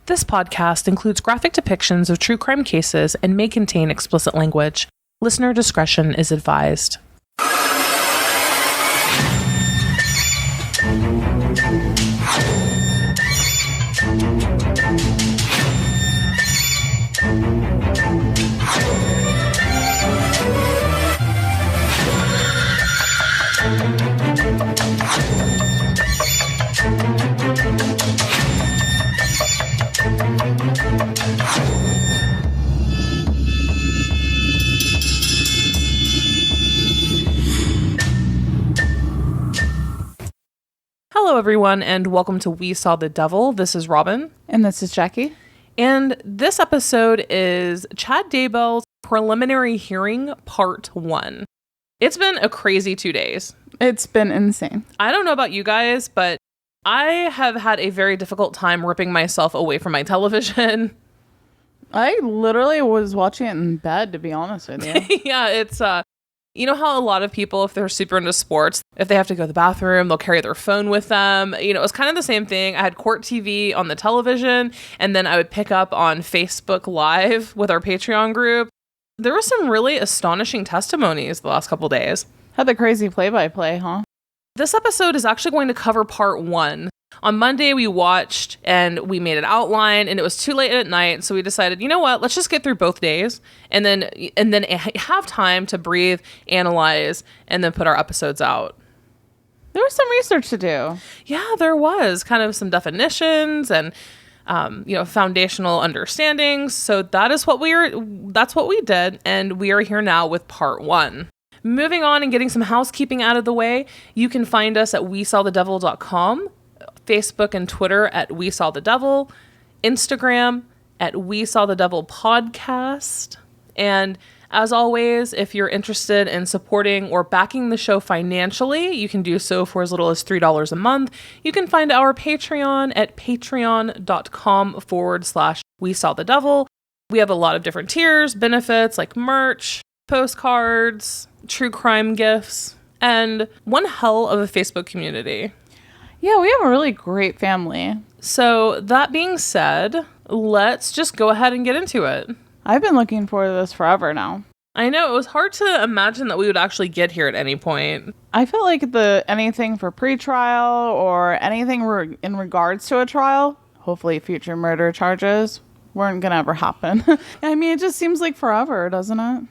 This podcast includes graphic depictions of true crime cases and may contain explicit language. Listener discretion is advised. Hello, everyone, and welcome to We Saw the Devil. This is Robin. And this is Jackie. And this episode is Chad Daybell's preliminary hearing, part 1. It's been a crazy 2 days. It's been insane. I don't know about you guys, but I have had a very difficult time ripping myself away from my television. I literally was watching it in bed, to be honest with you. Yeah, it's, you know how a lot of people, if they're super into sports, if they have to go to the bathroom, they'll carry their phone with them. You know, it was kind of the same thing. I had Court TV on the television, and then I would pick up on Facebook Live with our Patreon group. There were some really astonishing testimonies the last couple days. Had the crazy play-by-play, huh? This episode is actually going to cover part 1. On Monday, we watched and we made an outline, and it was too late at night, so we decided, you know what, let's just get through both days and then have time to breathe, analyze, and then put our episodes out. There was some research to do. Yeah, there was kind of some definitions and foundational understandings. So that's what we did, and we are here now with part 1. Moving on and getting some housekeeping out of the way, you can find us at WeSawTheDevil.com, Facebook and Twitter at We Saw the Devil, Instagram at We Saw the Devil Podcast. And as always, if you're interested in supporting or backing the show financially, you can do so for as little as $3 a month. You can find our Patreon at patreon.com/We Saw the Devil. We have a lot of different tiers, benefits like merch, postcards, true crime gifts, and one hell of a Facebook community. Yeah, we have a really great family. So that being said, let's just go ahead and get into it. I've been looking forward to this forever now. I know, it was hard to imagine that we would actually get here at any point. I felt like anything for pre-trial or anything in regards to a trial, hopefully future murder charges, weren't going to ever happen. I mean, it just seems like forever, doesn't it?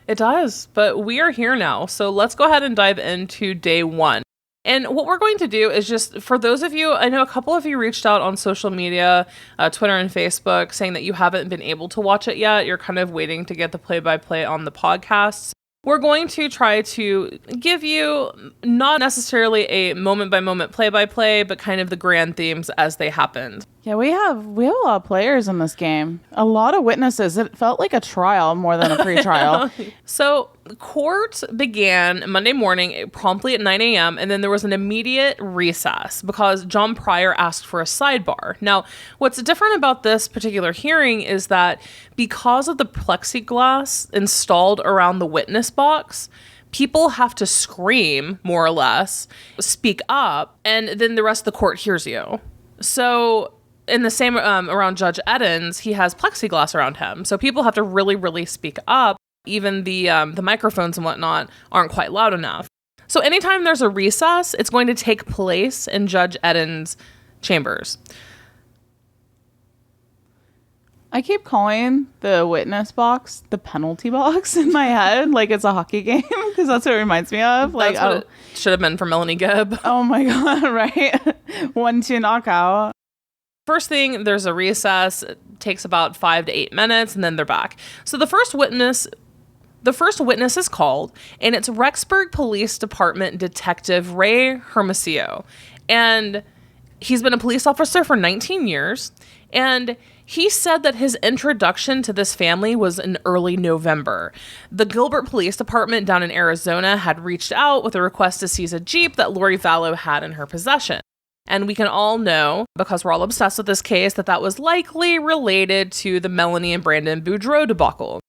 It does, but we are here now. So let's go ahead and dive into day 1. And what we're going to do is just, for those of you, I know a couple of you reached out on social media, Twitter and Facebook, saying that you haven't been able to watch it yet. You're kind of waiting to get the play-by-play on the podcasts. We're going to try to give you not necessarily a moment-by-moment play-by-play, but kind of the grand themes as they happened. Yeah, we have a lot of players in this game. A lot of witnesses. It felt like a trial more than a pre-trial. So the court began Monday morning promptly at 9 a.m. and then there was an immediate recess because John Pryor asked for a sidebar. Now, what's different about this particular hearing is that because of the plexiglass installed around the witness box, people have to scream, more or less, speak up, and then the rest of the court hears you. So in the same around Judge Eddins, he has plexiglass around him. So people have to really, really speak up. Even the microphones and whatnot aren't quite loud enough. So anytime there's a recess, it's going to take place in Judge Eddins' chambers. I keep calling the witness box the penalty box in my head, like it's a hockey game, because that's what it reminds me of. Like, that's what it should have been for Melanie Gibb. Oh my God, right? 1-2 knockout. First thing, there's a recess. It takes about 5 to 8 minutes, and then they're back. So the first witness is called, and it's Rexburg Police Department Detective Ray Hermosillo. And he's been a police officer for 19 years, and he said that his introduction to this family was in early November. The Gilbert Police Department down in Arizona had reached out with a request to seize a Jeep that Lori Vallow had in her possession. And we can all know, because we're all obsessed with this case, that was likely related to the Melanie and Brandon Boudreaux debacle.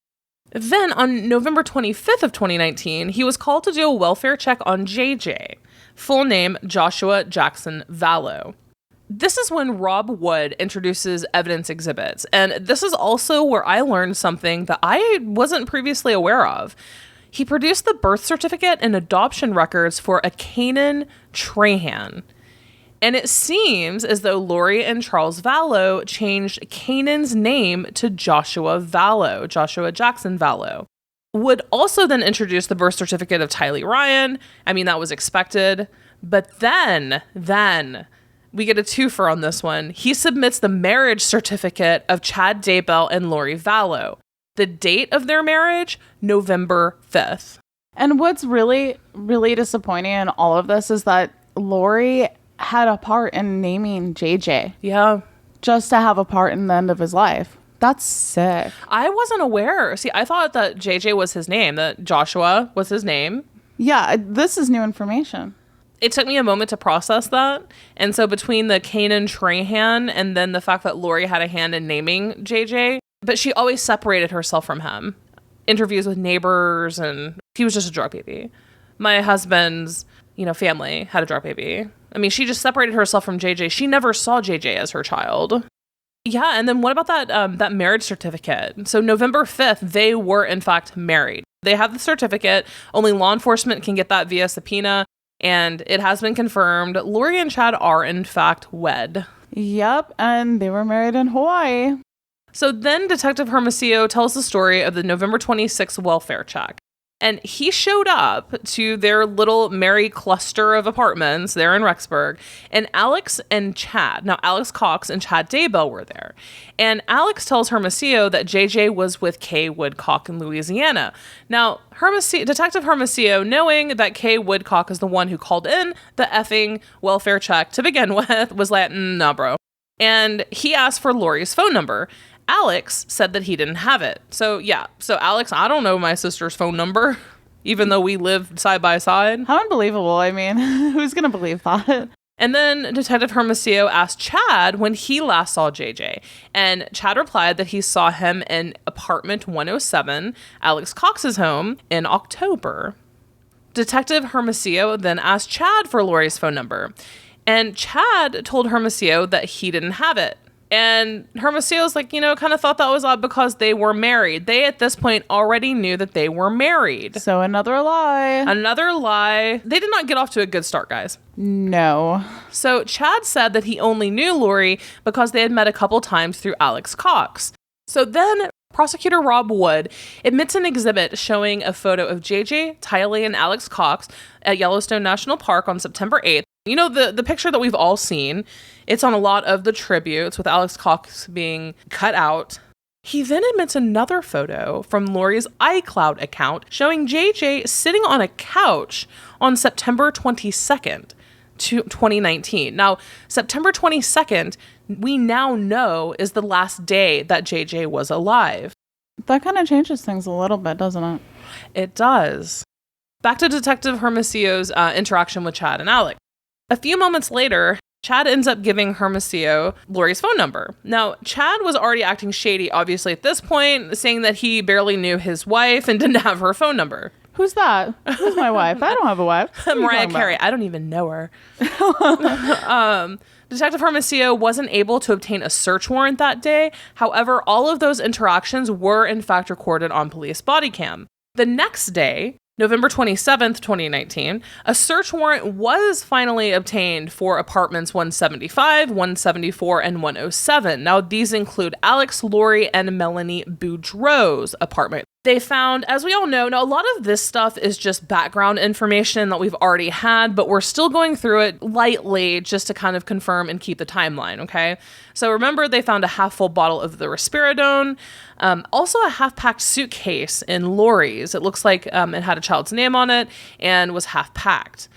Then on November 25th of 2019, he was called to do a welfare check on JJ, full name Joshua Jackson Vallow. This is when Rob Wood introduces evidence exhibits. And this is also where I learned something that I wasn't previously aware of. He produced the birth certificate and adoption records for a Canaan Trahan. And it seems as though Lori and Charles Vallow changed Canaan's name to Joshua Vallow, Joshua Jackson Vallow. Wood also then introduced the birth certificate of Tylee Ryan. I mean, that was expected. But then we get a twofer on this one. He submits the marriage certificate of Chad Daybell and Lori Vallow. The date of their marriage, November 5th. And what's really, really disappointing in all of this is that Lori had a part in naming JJ. Yeah. Just to have a part in the end of his life. That's sick. I wasn't aware. See, I thought that JJ was his name, that Joshua was his name. Yeah, this is new information. It took me a moment to process that. And so between the Canaan Trahan and then the fact that Lori had a hand in naming JJ, but she always separated herself from him. Interviews with neighbors, and he was just a drug baby. My husband's, family had a drug baby. I mean, she just separated herself from JJ. She never saw JJ as her child. Yeah, and then what about that marriage certificate? So November 5th, they were in fact married. They have the certificate. Only law enforcement can get that via subpoena, and it has been confirmed. Lori and Chad are in fact wed. Yep, and they were married in Hawaii. So then Detective Hermosillo tells the story of the November 26th welfare check. And he showed up to their little merry cluster of apartments there in Rexburg. And Alex and Chad, now Alex Cox and Chad Daybell were there. And Alex tells Hermosillo that JJ was with Kay Woodcock in Louisiana. Now, Detective Hermosillo, knowing that Kay Woodcock is the one who called in the effing welfare check to begin with, was like, nah, bro. And he asked for Lori's phone number. Alex said that he didn't have it. So Alex, I don't know my sister's phone number, even though we live side by side. How unbelievable. I mean, who's going to believe that? And then Detective Hermosillo asked Chad when he last saw JJ. And Chad replied that he saw him in apartment 107, Alex Cox's home, in October. Detective Hermosillo then asked Chad for Lori's phone number. And Chad told Hermosillo that he didn't have it. And Hermosillo's kind of thought that was odd because they were married. They, at this point, already knew that they were married. So another lie. Another lie. They did not get off to a good start, guys. No. So Chad said that he only knew Lori because they had met a couple times through Alex Cox. So then Prosecutor Rob Wood admits an exhibit showing a photo of JJ, Tylee, and Alex Cox at Yellowstone National Park on September 8th. The picture that we've all seen, it's on a lot of the tributes with Alex Cox being cut out. He then admits another photo from Lori's iCloud account showing JJ sitting on a couch on September 22nd, 2019. Now, September 22nd, we now know is the last day that JJ was alive. That kind of changes things a little bit, doesn't it? It does. Back to Detective Hermosillo's interaction with Chad and Alex. A few moments later, Chad ends up giving Hermosillo Lori's phone number. Now, Chad was already acting shady, obviously, at this point, saying that he barely knew his wife and didn't have her phone number. Who's that? Who's my wife? I don't have a wife. Mariah Carey. I don't even know her. Detective Hermosillo wasn't able to obtain a search warrant that day. However, all of those interactions were, in fact, recorded on police body cam. The next day, November 27th, 2019, a search warrant was finally obtained for apartments 175, 174, and 107. Now, these include Alex, Lori, and Melanie Boudreau's apartment. They found, as we all know, now a lot of this stuff is just background information that we've already had, but we're still going through it lightly just to kind of confirm and keep the timeline, okay? So remember, they found a half-full bottle of the risperidone, also a half-packed suitcase in Lori's. It looks like it had a child's name on it and was half-packed.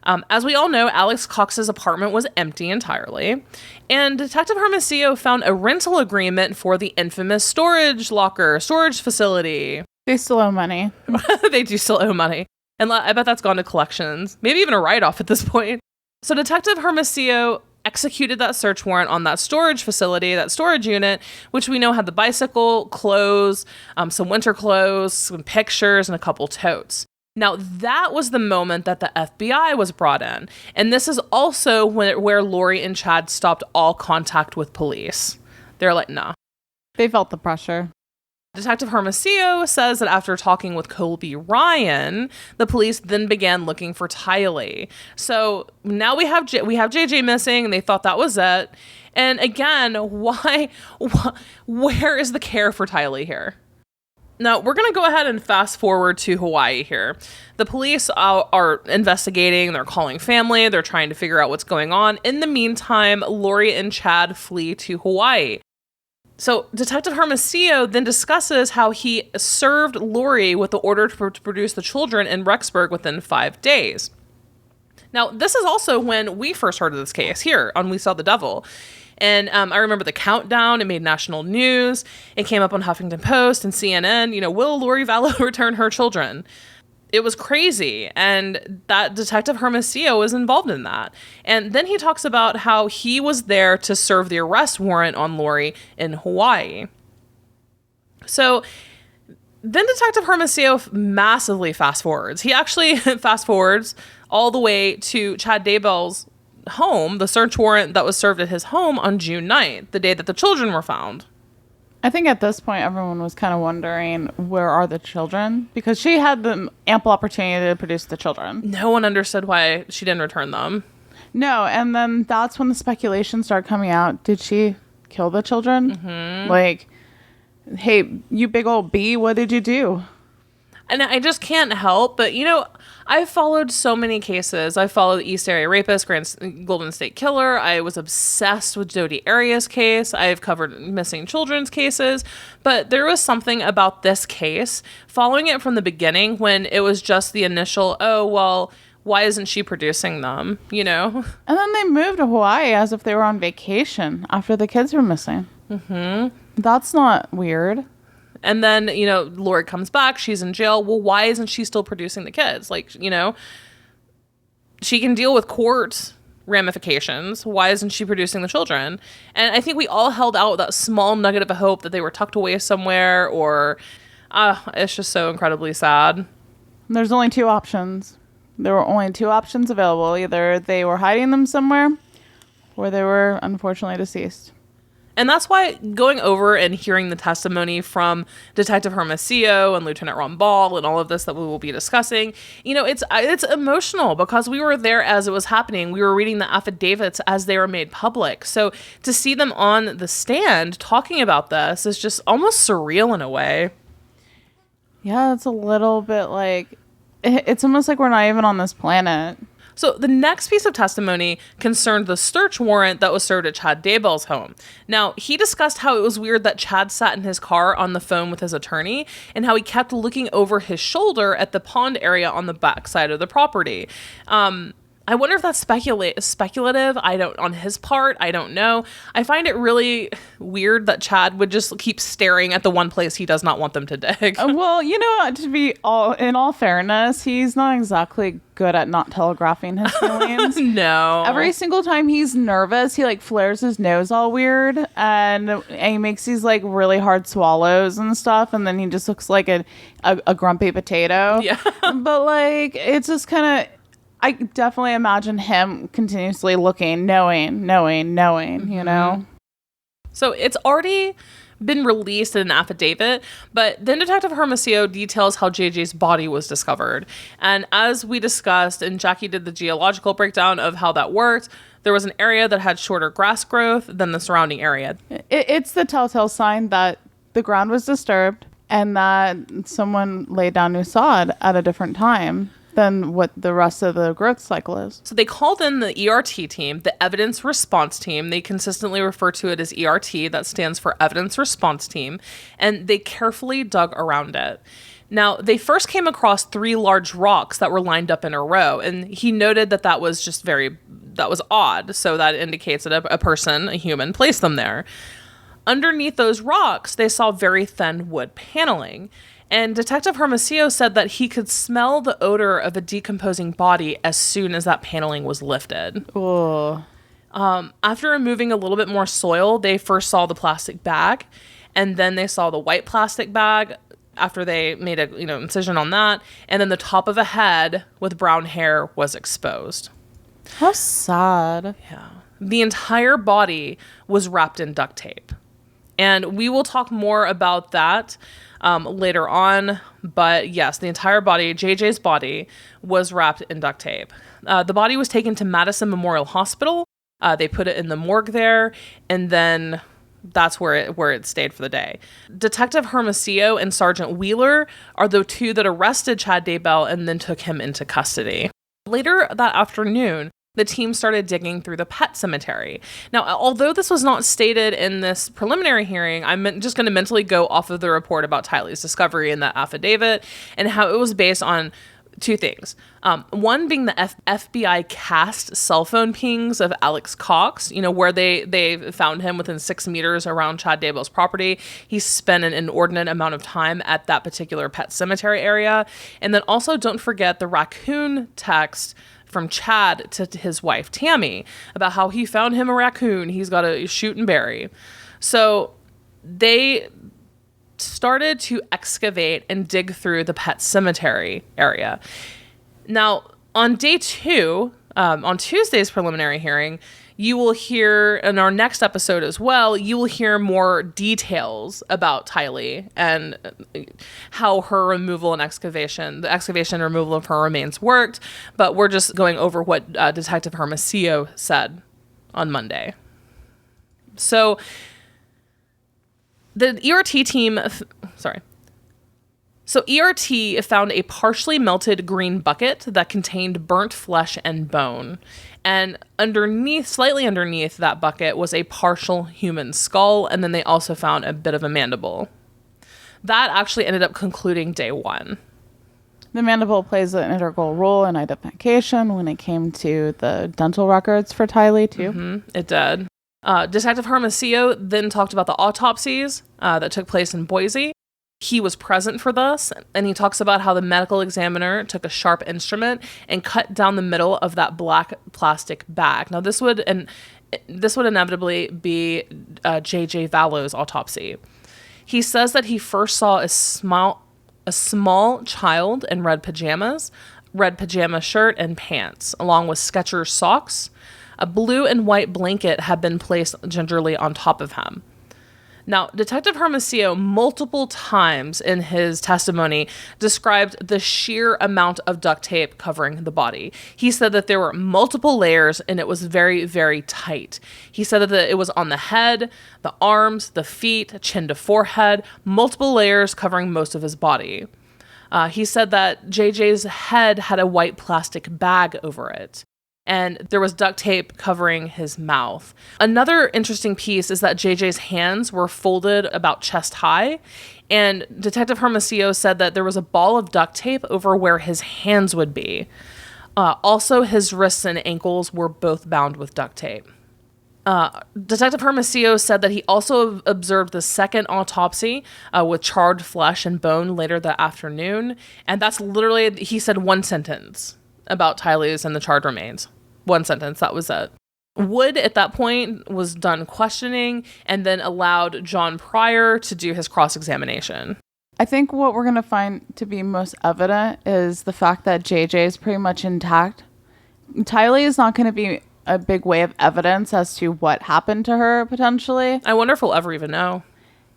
As we all know, Alex Cox's apartment was empty entirely, and Detective Hermosillo found a rental agreement for the infamous storage facility. They still owe money. They do still owe money. And I bet that's gone to collections, maybe even a write-off at this point. So Detective Hermosillo executed that search warrant on that storage facility, that storage unit, which we know had the bicycle, clothes, some winter clothes, some pictures, and a couple totes. Now, that was the moment that the FBI was brought in. And this is also where Lori and Chad stopped all contact with police. They're like, nah. They felt the pressure. Detective Hermosillo says that after talking with Colby Ryan, the police then began looking for Tylee. So now we have JJ missing, and they thought that was it. And again, where is the care for Tylee here? Now, we're going to go ahead and fast forward to Hawaii here. The police are investigating. They're calling family. They're trying to figure out what's going on. In the meantime, Lori and Chad flee to Hawaii. So Detective Hermosillo then discusses how he served Lori with the order to produce the children in Rexburg within 5 days. Now, this is also when we first heard of this case here on We Saw the Devil. And I remember the countdown. It made national news. It came up on Huffington Post and CNN. Will Lori Vallow return her children? It was crazy. And that Detective Hermosillo was involved in that. And then he talks about how he was there to serve the arrest warrant on Lori in Hawaii. So then Detective Hermosillo massively fast forwards. He actually fast forwards all the way to Chad Daybell's home, the search warrant that was served at his home on June 9th, the day that the children were found. I think at this point, everyone was kind of wondering, where are the children? Because she had the ample opportunity to produce the children. No one understood why she didn't return them. No, and then that's when the speculation started coming out. Did she kill the children? Mm-hmm. Like, hey, you big old bee, what did you do? And I just can't help but, I've followed so many cases. I followed the East Area Rapist, Golden State Killer. I was obsessed with Jodi Arias' case. I've covered missing children's cases. But there was something about this case, following it from the beginning when it was just the initial, oh, well, why isn't she producing them, And then they moved to Hawaii as if they were on vacation after the kids were missing. Mm-hmm. That's not weird. And then, Lori comes back. She's in jail. Well, why isn't she still producing the kids? She can deal with court ramifications. Why isn't she producing the children? And I think we all held out with that small nugget of a hope that they were tucked away somewhere, or it's just so incredibly sad. There's only two options. There were only two options available. Either they were hiding them somewhere, or they were unfortunately deceased. And that's why going over and hearing the testimony from Detective Hermosillo and Lieutenant Ron Ball and all of this that we will be discussing, it's emotional because we were there as it was happening. We were reading the affidavits as they were made public. So to see them on the stand talking about this is just almost surreal in a way. Yeah, it's a little bit like, it's almost like we're not even on this planet. So the next piece of testimony concerned the search warrant that was served at Chad Daybell's home. Now, he discussed how it was weird that Chad sat in his car on the phone with his attorney and how he kept looking over his shoulder at the pond area on the back side of the property. I wonder if that's speculative. On his part, I don't know. I find it really weird that Chad would just keep staring at the one place he does not want them to dig. Well, to be in all fairness, he's not exactly good at not telegraphing his feelings. No. Every single time he's nervous, he flares his nose all weird and he makes these really hard swallows and stuff, and then he just looks like a grumpy potato. Yeah. But it's just kind of, I definitely imagine him continuously looking, knowing, mm-hmm. So it's already been released in an affidavit, but then Detective Hermosillo details how JJ's body was discovered. And as we discussed, and Jackie did the geological breakdown of how that worked, there was an area that had shorter grass growth than the surrounding area. It's the telltale sign that the ground was disturbed and that someone laid down new sod at a different time than what the rest of the growth cycle is. So they called in the ERT team, the Evidence Response Team. They consistently refer to it as ERT. That stands for Evidence Response Team. And they carefully dug around it. Now, they first came across 3 large rocks that were lined up in a row. And he noted that was just that was odd. So that indicates that a person, a human, placed them there. Underneath those rocks, they saw very thin wood paneling. And Detective Hermosillo said that he could smell the odor of a decomposing body as soon as that paneling was lifted. Oh. After removing a little bit more soil, they first saw the plastic bag, and then they saw the white plastic bag. after they made a incision on that. And then the top of a head with brown hair was exposed. How sad. Yeah. The entire body was wrapped in duct tape. And we will talk more about that later on. But yes, the entire body, JJ's body, was wrapped in duct tape. The body was taken to Madison Memorial Hospital. They put it in the morgue there, and then that's where it stayed for the day. Detective Hermosillo and Sergeant Wheeler are the two that arrested Chad Daybell and then took him into custody. Later that afternoon, the team started digging through the pet cemetery. Now, although this was not stated in this preliminary hearing, I'm just going to mentally go off of the report about Tylee's discovery in that affidavit and how it was based on two things. One being the FBI cast cell phone pings of Alex Cox, where they found him within 6 meters around Chad Daybell's property. He spent an inordinate amount of time at that particular pet cemetery area. And then also don't forget the raccoon text from Chad to his wife, Tammy, about how he found him a raccoon he's got to shoot and bury. So they started to excavate and dig through the pet cemetery area. Now, on day 2, on Tuesday's preliminary hearing, you will hear, in our next episode as well, you will hear more details about Tylee and how her removal and the excavation and removal of her remains worked. But we're just going over what Detective Hermosillo said on Monday. So the ERT team, So ERT found a partially melted green bucket that contained burnt flesh and bone. And slightly underneath that bucket was a partial human skull, and then they also found a bit of a mandible. That actually ended up concluding day 1. The mandible plays an integral role in identification when it came to the dental records for Tylee, too. Mm-hmm, it did. Detective Hermosillo then talked about the autopsies that took place in Boise. He was present for this, and he talks about how the medical examiner took a sharp instrument and cut down the middle of that black plastic bag. Now, this would inevitably be JJ Vallow's autopsy. He says that he first saw a small child in red pajama shirt and pants, along with Skechers socks. A blue and white blanket had been placed gingerly on top of him. Now, Detective Hermosillo multiple times in his testimony described the sheer amount of duct tape covering the body. He said that there were multiple layers and it was very, very tight. He said that it was on the head, the arms, the feet, chin to forehead, multiple layers covering most of his body. He said that JJ's head had a white plastic bag over it, and there was duct tape covering his mouth. Another interesting piece is that JJ's hands were folded about chest high, and Detective Hermosillo said that there was a ball of duct tape over where his hands would be. Also, his wrists and ankles were both bound with duct tape. Detective Hermosillo said that he also observed the second autopsy with charred flesh and bone later that afternoon, and that's literally, he said one sentence about Tylee's and the charred remains. One sentence, that was it. Wood, at that point, was done questioning and then allowed John Pryor to do his cross-examination. I think what we're going to find to be most evident is the fact that JJ is pretty much intact. Tylee is not going to be a big way of evidence as to what happened to her, potentially. I wonder if we'll ever even know.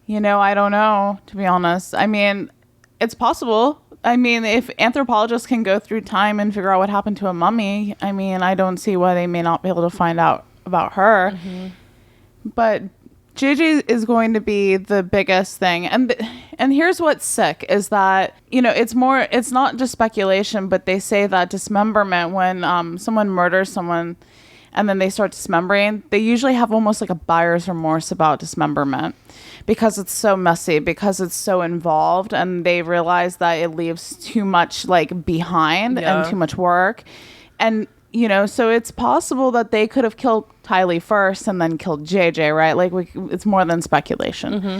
I don't know, to be honest. I mean, it's possible. I mean, if anthropologists can go through time and figure out what happened to a mummy, I mean, I don't see why they may not be able to find out about her. Mm-hmm. But JJ is going to be the biggest thing. And here's what's sick is that, it's not just speculation, but they say that dismemberment, when someone murders someone and then they start dismembering, they usually have almost like a buyer's remorse about dismemberment because it's so messy, because it's so involved, and they realize that it leaves too much behind and too much work. And, so it's possible that they could have killed Tylee first and then killed JJ, right? It's more than speculation. Mm-hmm.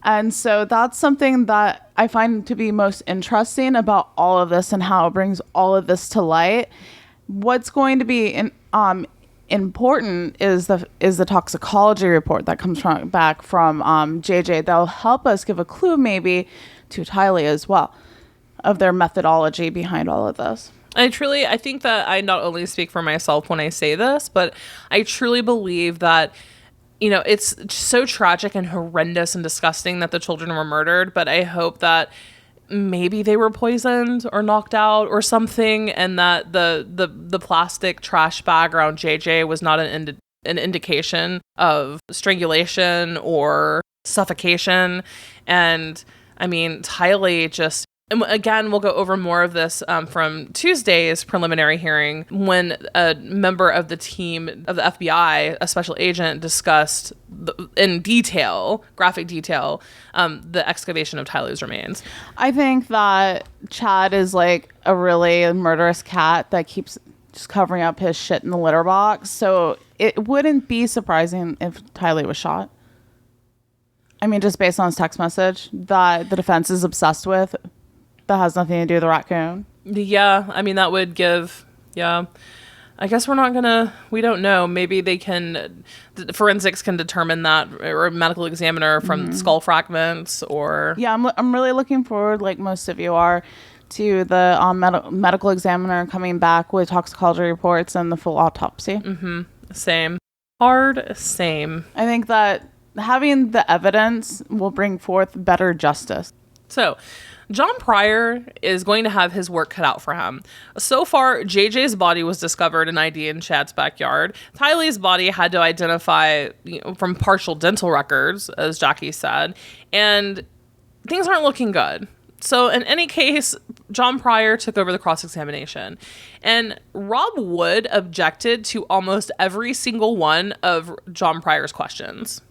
And so that's something that I find to be most interesting about all of this and how it brings all of this to light. What's going to be important is the toxicology report that comes back from JJ. That'll help us give a clue maybe to Tylee as well, of their methodology behind all of this. I think that I not only speak for myself when I say this, but I truly believe that, you know, it's so tragic and horrendous and disgusting that the children were murdered, but I hope that maybe they were poisoned or knocked out or something, and that the plastic trash bag around JJ was not an indication of strangulation or suffocation. And I mean, Tylee just, and again, we'll go over more of this from Tuesday's preliminary hearing, when a member of the team of the FBI, a special agent, discussed in detail, graphic detail, the excavation of Tylee's remains. I think that Chad is like a really murderous cat that keeps just covering up his shit in the litter box. So it wouldn't be surprising if Tylee was shot. I mean, just based on his text message that the defense is obsessed with. That has nothing to do with the raccoon. Yeah, I mean, that would give, yeah. I guess we don't know. Maybe they can, forensics can determine that, or a medical examiner from skull fragments, or... Yeah, I'm really looking forward, like most of you are, to the medical examiner coming back with toxicology reports and the full autopsy. Mm-hmm. Same. Hard same. I think that having the evidence will bring forth better justice. So, John Pryor is going to have his work cut out for him. So far, JJ's body was discovered in ID in Chad's backyard. Tylee's body had to identify, from partial dental records, as Jackie said, and things aren't looking good. So in any case, John Pryor took over the cross-examination, and Rob Wood objected to almost every single one of John Pryor's questions.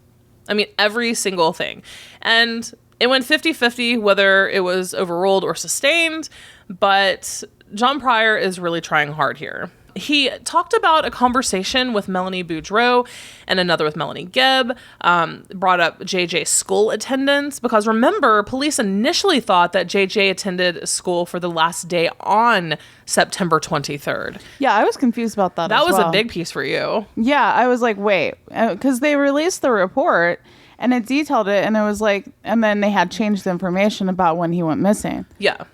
I mean, every single thing. And it went 50-50 whether it was overruled or sustained, but John Pryor is really trying hard here. He talked about a conversation with Melanie Boudreau and another with Melanie Gibb, brought up JJ's school attendance, because remember, police initially thought that JJ attended school for the last day on September 23rd. Yeah, I was confused about that. That was a big piece for you. Yeah, I was like, wait, because they released the report and it detailed it, and it was like, and then they had changed the information about when he went missing. Yeah.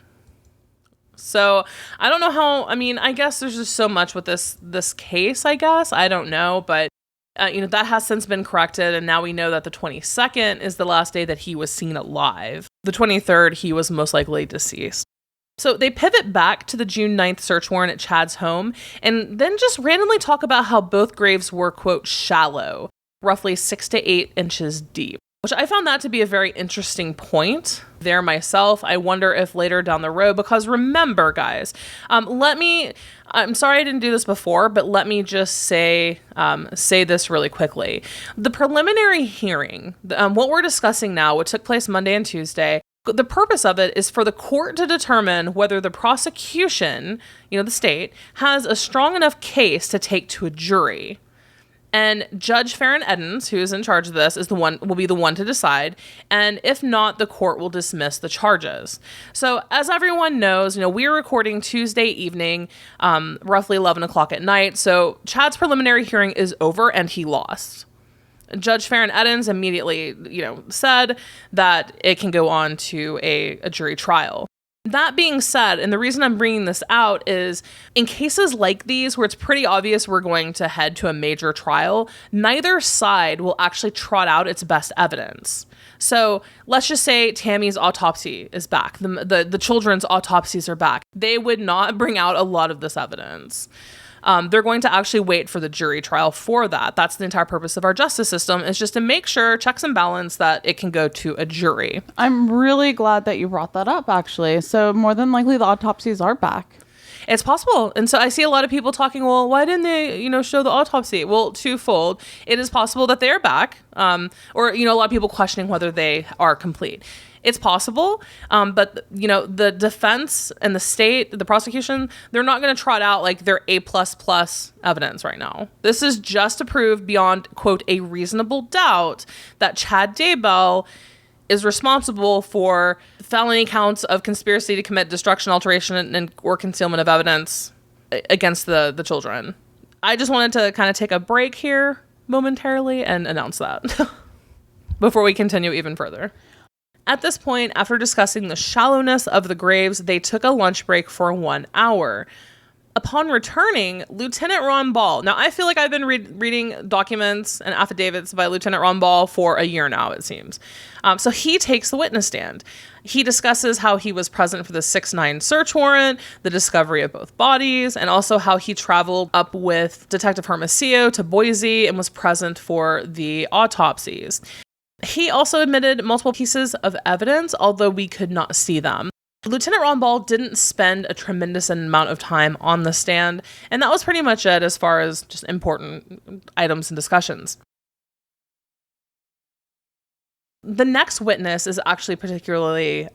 So I don't know how, I mean, I guess there's just so much with this case, I guess. I don't know, but that has since been corrected, and now we know that the 22nd is the last day that he was seen alive. The 23rd, he was most likely deceased. So they pivot back to the June 9th search warrant at Chad's home, and then just randomly talk about how both graves were, quote, shallow, roughly 6 to 8 inches deep, which I found that to be a very interesting point there myself. I wonder if later down the road, because remember, guys, I'm sorry I didn't do this before, but let me just say this really quickly. The preliminary hearing, what we're discussing now, what took place Monday and Tuesday, the purpose of it is for the court to determine whether the prosecution, the state, has a strong enough case to take to a jury. And Judge Farron Edens, who is in charge of this, will be the one to decide. And if not, the court will dismiss the charges. So as everyone knows, we're recording Tuesday evening, roughly 11 o'clock at night. So Chad's preliminary hearing is over and he lost. Judge Farron Edens immediately, said that it can go on to a jury trial. That being said, and the reason I'm bringing this out is in cases like these where it's pretty obvious we're going to head to a major trial, neither side will actually trot out its best evidence. So let's just say Tammy's autopsy is back. The children's autopsies are back. They would not bring out a lot of this evidence. They're going to actually wait for the jury trial for that. That's the entire purpose of our justice system, is just to make sure, checks and balance, that it can go to a jury. I'm really glad that you brought that up, actually. So more than likely the autopsies are back. It's possible. And so I see a lot of people talking, well, why didn't they, show the autopsy? Well, twofold. It is possible that they're back, or, a lot of people questioning whether they are complete. It's possible, but, the defense and the state, the prosecution, they're not going to trot out like their A++ evidence right now. This is just to prove beyond, quote, a reasonable doubt that Chad Daybell is responsible for felony counts of conspiracy to commit destruction, alteration, or concealment of evidence against the children. I just wanted to kind of take a break here momentarily and announce that before we continue even further. At this point, after discussing the shallowness of the graves, they took a lunch break for 1 hour. Upon returning, Lieutenant Ron Ball. Now, I feel like I've been reading documents and affidavits by Lieutenant Ron Ball for a year now, it seems. So he takes the witness stand. He discusses how he was present for the 6-9 search warrant, the discovery of both bodies, and also how he traveled up with Detective Hermosillo to Boise and was present for the autopsies. He also admitted multiple pieces of evidence, although we could not see them. Lieutenant Ron Ball didn't spend a tremendous amount of time on the stand, and that was pretty much it as far as just important items and discussions. The next witness is actually particularly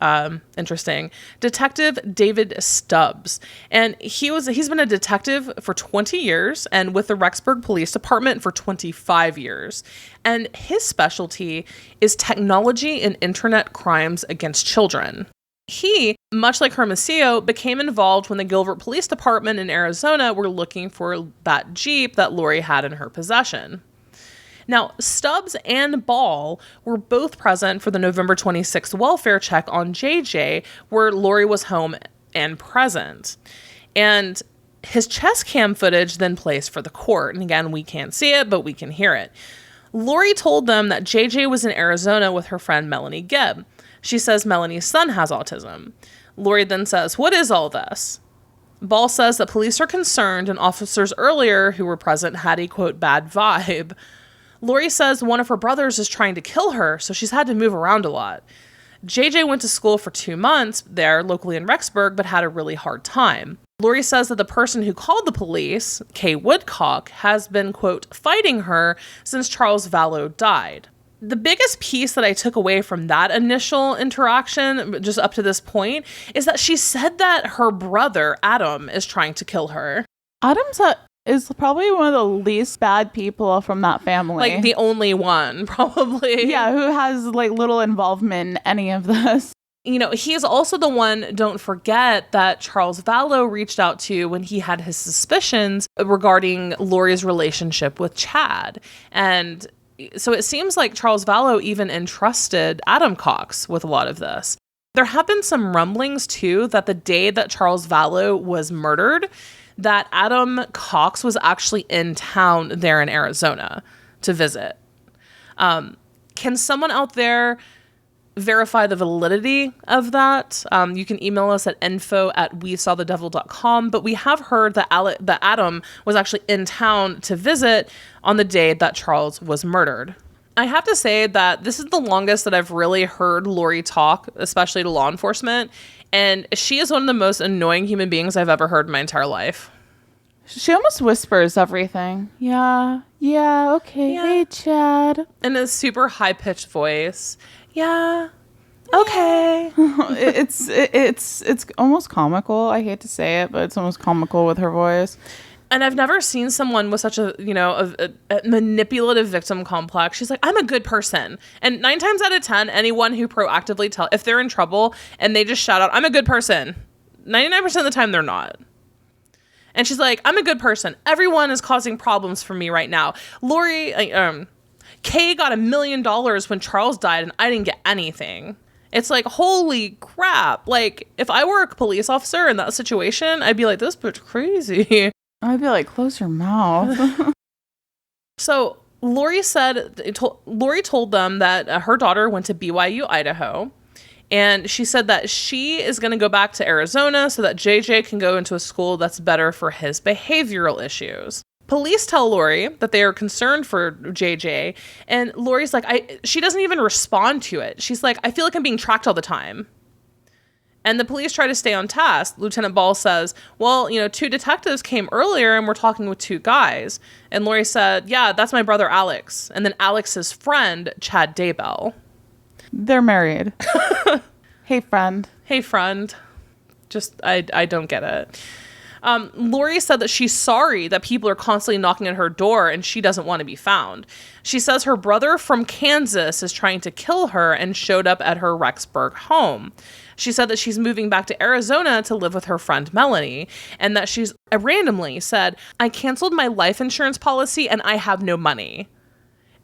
interesting. Detective David Stubbs. And he's been a detective for 20 years and with the Rexburg Police Department for 25 years. And his specialty is technology and internet crimes against children. He, much like Hermosillo, became involved when the Gilbert Police Department in Arizona were looking for that Jeep that Laurie had in her possession. Now, Stubbs and Ball were both present for the November 26th welfare check on JJ, where Laurie was home and present. And his chest cam footage then plays for the court. And again, we can't see it, but we can hear it. Laurie told them that JJ was in Arizona with her friend Melanie Gibb. She says Melanie's son has autism. Laurie then says, "What is all this?" Ball says that police are concerned and officers earlier who were present had a, quote, bad vibe. Laurie says one of her brothers is trying to kill her, so she's had to move around a lot. JJ went to school for 2 months there locally in Rexburg, but had a really hard time. Laurie says that the person who called the police, Kay Woodcock, has been, quote, fighting her since Charles Vallow died. The biggest piece that I took away from that initial interaction, just up to this point, is that she said that her brother, Adam, is trying to kill her. Adam's is probably one of the least bad people from that family. Like, the only one, probably. Yeah, who has, like, little involvement in any of this. You know, he is also the one, don't forget, that Charles Vallow reached out to when he had his suspicions regarding Laurie's relationship with Chad. And so it seems like Charles Vallow even entrusted Adam Cox with a lot of this. There have been some rumblings, too, that the day that Charles Vallow was murdered, that Adam Cox was actually in town there in Arizona to visit. Can someone out there verify the validity of that? You can email us at info@wesawthedevil.com, but we have heard that that Adam was actually in town to visit on the day that Charles was murdered. I have to say that this is the longest that I've really heard Laurie talk, especially to law enforcement, and she is one of the most annoying human beings I've ever heard in my entire life. She almost whispers everything. Yeah, okay, yeah. Hey, Chad. In a super high-pitched voice. Yeah, okay. It's almost comical. I hate to say it, but it's almost comical with her voice. And I've never seen someone with such a manipulative victim complex. She's like, I'm a good person. And 9 times out of 10, anyone who proactively if they're in trouble and they just shout out, I'm a good person, 99% of the time they're not. And she's like, I'm a good person. Everyone is causing problems for me right now. Laurie, Kay got $1 million when Charles died and I didn't get anything. It's like, holy crap. Like, if I were a police officer in that situation, I'd be like, this bitch crazy. I'd be like, close your mouth. So Laurie told them that her daughter went to BYU, Idaho. And she said that she is going to go back to Arizona so that JJ can go into a school that's better for his behavioral issues. Police tell Laurie that they are concerned for JJ. And Laurie's like, she doesn't even respond to it. She's like, I feel like I'm being tracked all the time. And the police try to stay on task. Lieutenant Ball says, well, 2 detectives came earlier and we're talking with 2 guys. And Laurie said, yeah, that's my brother Alex. And then Alex's friend, Chad Daybell. They're married. Hey, friend. Hey, friend. Just, I don't get it. Laurie said that she's sorry that people are constantly knocking at her door and she doesn't want to be found. She says her brother from Kansas is trying to kill her and showed up at her Rexburg home. She said that she's moving back to Arizona to live with her friend Melanie, and that she's randomly said, I canceled my life insurance policy and I have no money.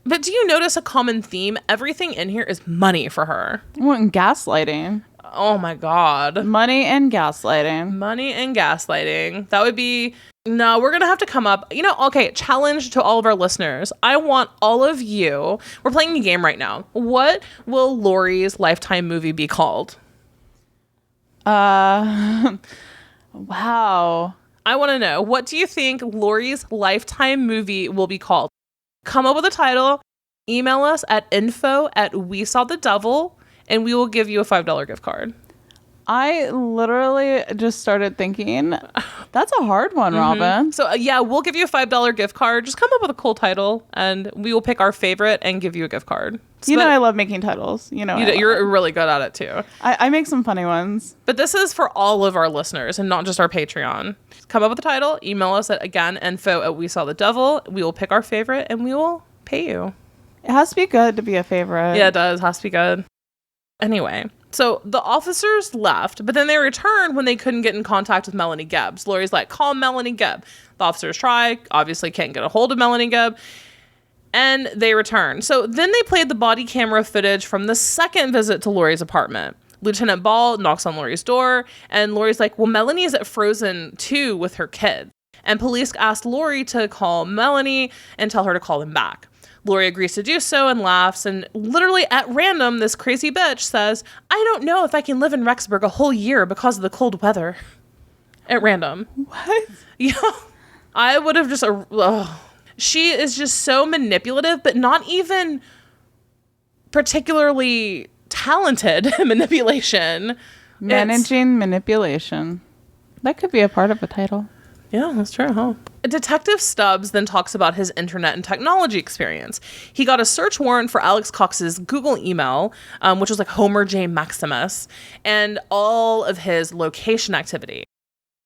But do you notice a common theme? Everything in here is money for her. Well, and gaslighting. Oh my God. Money and gaslighting. Money and gaslighting. That would be... No, we're going to have to come up... Okay, challenge to all of our listeners. I want all of you... We're playing a game right now. What will Lori's Lifetime movie be called? Wow. I want to know. What do you think Lori's Lifetime movie will be called? Come up with a title. Email us at info@WeSawTheDevil, and we will give you a $5 gift card. I literally just started thinking, that's a hard one, Robin. So, we'll give you a $5 gift card. Just come up with a cool title, and we will pick our favorite and give you a gift card. I love making titles. You're really good at it, too. I make some funny ones. But this is for all of our listeners and not just our Patreon. Come up with a title. Email us at, again, info@WeSawTheDevil. We will pick our favorite, and we will pay you. It has to be good to be a favorite. Yeah, it does. Has to be good. Anyway, so the officers left, but then they returned when they couldn't get in contact with Melanie Gibbs. Lori's like, call Melanie Gibb. The officers try, obviously can't get a hold of Melanie Gibb, and they return. So then they played the body camera footage from the second visit to Lori's apartment. Lieutenant Ball knocks on Lori's door, and Lori's like, well, Melanie is at Frozen 2 with her kids. And police asked Lori to call Melanie and tell her to call them back. Lori agrees to do so and laughs, and literally at random, this crazy bitch says, I don't know if I can live in Rexburg a whole year because of the cold weather. At random. What? Yeah. I would have just... She is just so manipulative, but not even particularly talented manipulation. Managing manipulation. That could be a part of a title. Yeah, that's true, huh? Detective Stubbs then talks about his internet and technology experience. He got a search warrant for Alex Cox's Google email, which was like Homer J. Maximus, and all of his location activity.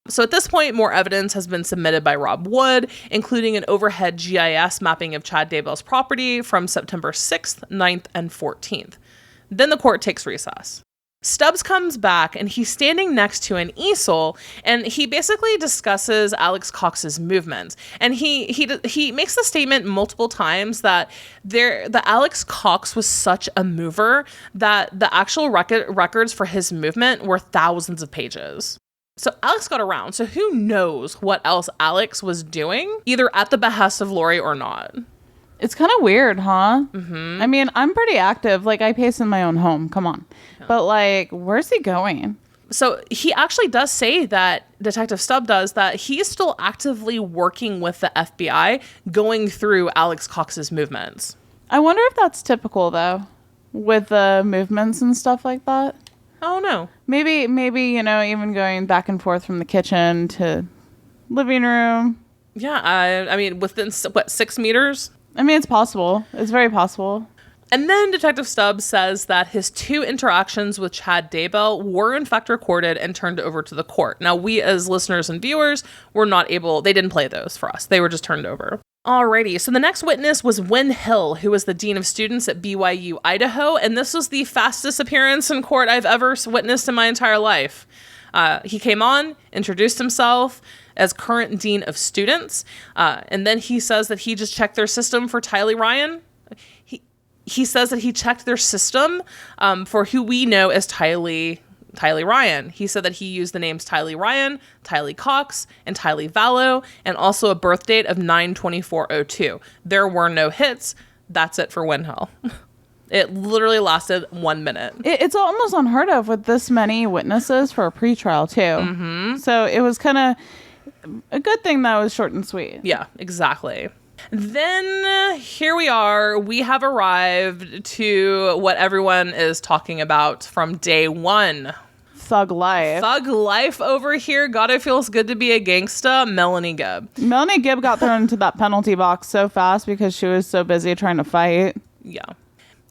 So at this point, more evidence has been submitted by Rob Wood, including an overhead GIS mapping of Chad Daybell's property from September 6th, 9th, and 14th. Then the court takes recess. Stubbs comes back, and he's standing next to an easel, and he basically discusses Alex Cox's movements. And he makes the statement multiple times that Alex Cox was such a mover that the actual records for his movement were thousands of pages. So Alex got around, so who knows what else Alex was doing, either at the behest of Lori or not. It's kind of weird, huh? Mm-hmm. I mean, I'm pretty active. Like, I pace in my own home. Come on. Yeah. But, like, where's he going? So he actually does say that, Detective Stubb does, that he's still actively working with the FBI, going through Alex Cox's movements. I wonder if that's typical, though, with the movements and stuff like that. Oh, no. Maybe, even going back and forth from the kitchen to living room. Yeah, I mean, within, 6 meters? I mean, it's possible. It's very possible. And then Detective Stubbs says that his 2 interactions with Chad Daybell were in fact recorded and turned over to the court. Now, we as listeners and viewers were not able, they didn't play those for us. They were just turned over. Alrighty, so the next witness was Wynn Hill, who was the dean of students at BYU, Idaho, and this was the fastest appearance in court I've ever witnessed in my entire life. He came on, introduced himself as current dean of students, and then he says that he just checked their system for Tylee Ryan. He says that he checked their system for who we know as Tylee Ryan. He said that he used the names Tylee Ryan, Tylee Cox, and Lori Vallow, and also a birth date of 9/24/02. There were no hits. That's it for Wynn Hill. It literally lasted 1 minute. It's almost unheard of with this many witnesses for a pretrial, too. Mm-hmm. So it was kind of a good thing that was short and sweet. Yeah, exactly. Then here we are. We have arrived to what everyone is talking about from day one. Thug life. Thug life over here. God, it feels good to be a gangsta. Melanie Gibb. Melanie Gibb got thrown into that penalty box so fast because she was so busy trying to fight. Yeah.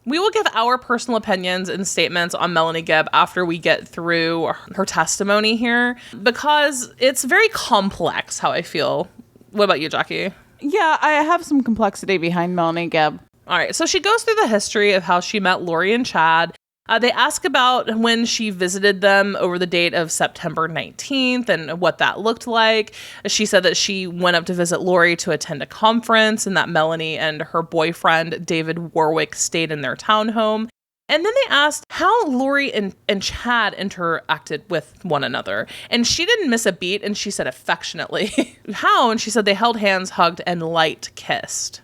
We will give our personal opinions and statements on Melanie Gibb after we get through her testimony here, because it's very complex how I feel. What about you, Jackie? Yeah, I have some complexity behind Melanie Gibb. All right, so she goes through the history of how she met Lori and Chad, They ask about when she visited them over the date of September 19th and what that looked like. She said that she went up to visit Laurie to attend a conference and that Melanie and her boyfriend, David Warwick, stayed in their townhome. And then they asked how Laurie and Chad interacted with one another. And she didn't miss a beat, and she said affectionately. How? And she said they held hands, hugged, and light kissed.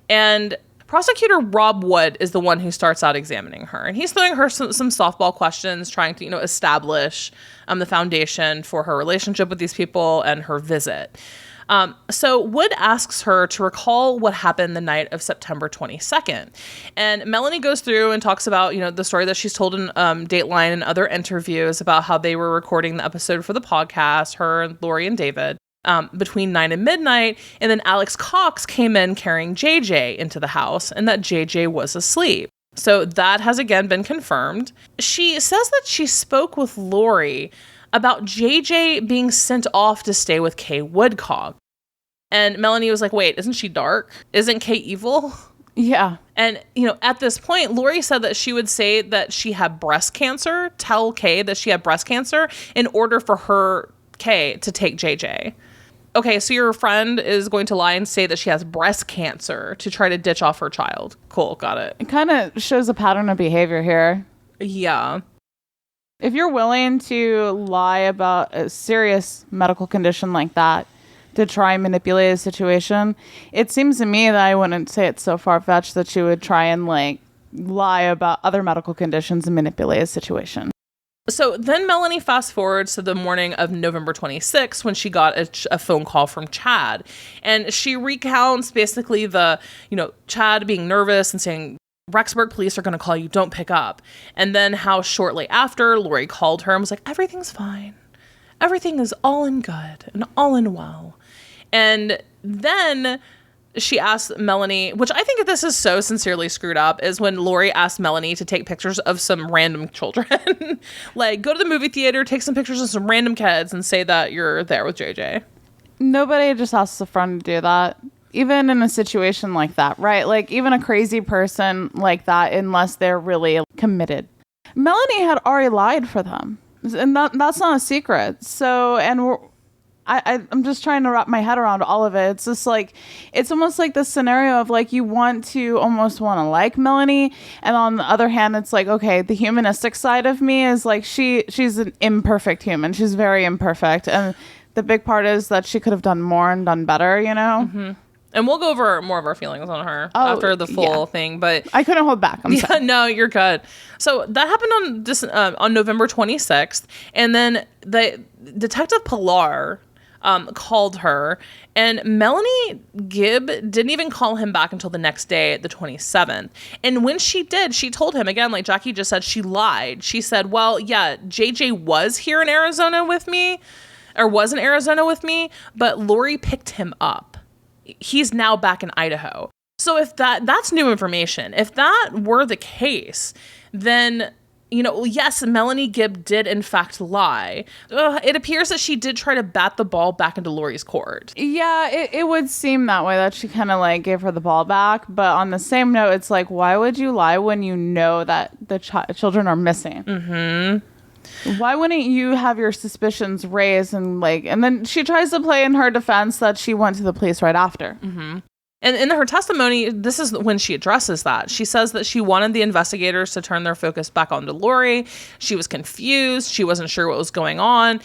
And Prosecutor Rob Wood is the one who starts out examining her, and he's throwing her some softball questions, trying to, establish the foundation for her relationship with these people and her visit. So Wood asks her to recall what happened the night of September 22nd. And Melanie goes through and talks about, the story that she's told in Dateline and other interviews about how they were recording the episode for the podcast, her, Laurie, and David. Between 9 and midnight, and then Alex Cox came in carrying JJ into the house, and that JJ was asleep. So that has again been confirmed. She says that she spoke with Laurie about JJ being sent off to stay with Kay Woodcock. And Melanie was like, wait, isn't she dark? Isn't Kay evil? Yeah. And, at this point, Laurie said that she would say that she had breast cancer, tell Kay that she had breast cancer in order for her, Kay, to take JJ. Okay, so your friend is going to lie and say that she has breast cancer to try to ditch off her child. Cool, got it. It kind of shows a pattern of behavior here. Yeah. If you're willing to lie about a serious medical condition like that to try and manipulate a situation, it seems to me that I wouldn't say it's so far-fetched that she would try and lie about other medical conditions and manipulate a situation. So then Melanie fast forwards to the morning of November 26th when she got a phone call from Chad. And she recounts basically the, Chad being nervous and saying, Rexburg police are going to call you, don't pick up. And then how shortly after Laurie called her and was like, everything's fine. Everything is all in good and all in well. And then she asked Melanie, which I think this is so sincerely screwed up, is when Laurie asked Melanie to take pictures of some random children. Go to the movie theater, take some pictures of some random kids and say that you're there with JJ. Nobody just asks a friend to do that. Even in a situation like that, right? Even a crazy person like that, unless they're really committed. Melanie had already lied for them. And that's not a secret. So, and I'm just trying to wrap my head around all of it. It's just it's almost like this scenario of you want to like Melanie. And on the other hand, it's okay, the humanistic side of me is she's an imperfect human. She's very imperfect. And the big part is that she could have done more and done better, Mm-hmm. And we'll go over more of our feelings on her after the full thing, but I couldn't hold back. I'm sorry. No, you're good. So that happened on November 26th, and then the Detective Pilar called her, and Melanie Gibb didn't even call him back until the next day, the 27th. And when she did, she told him again, like Jackie just said, she lied. She said, well, yeah, JJ was here in Arizona with me, or was in Arizona with me, but Laurie picked him up. He's now back in Idaho. So if that's new information. If that were the case, then, yes, Melanie Gibb did in fact lie. It appears that she did try to bat the ball back into Laurie's court. Yeah, it would seem that way, that she kind of gave her the ball back. But on the same note, it's why would you lie when you know that the children are missing? Mm-hmm. Why wouldn't you have your suspicions raised and then she tries to play in her defense that she went to the police right after. Mm-hmm. And in her testimony, this is when she addresses that. She says that she wanted the investigators to turn their focus back onto Laurie. She was confused. She wasn't sure what was going on.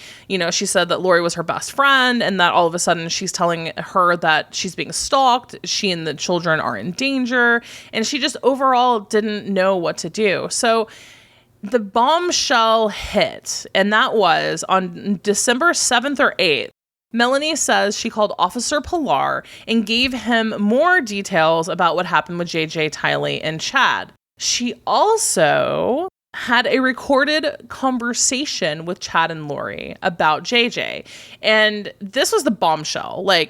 She said that Laurie was her best friend and that all of a sudden she's telling her that she's being stalked. She and the children are in danger. And she just overall didn't know what to do. So the bombshell hit, and that was on December 7th or 8th. Melanie says she called Officer Pilar and gave him more details about what happened with JJ, Tylee, and Chad. She also had a recorded conversation with Chad and Laurie about JJ. And this was the bombshell. That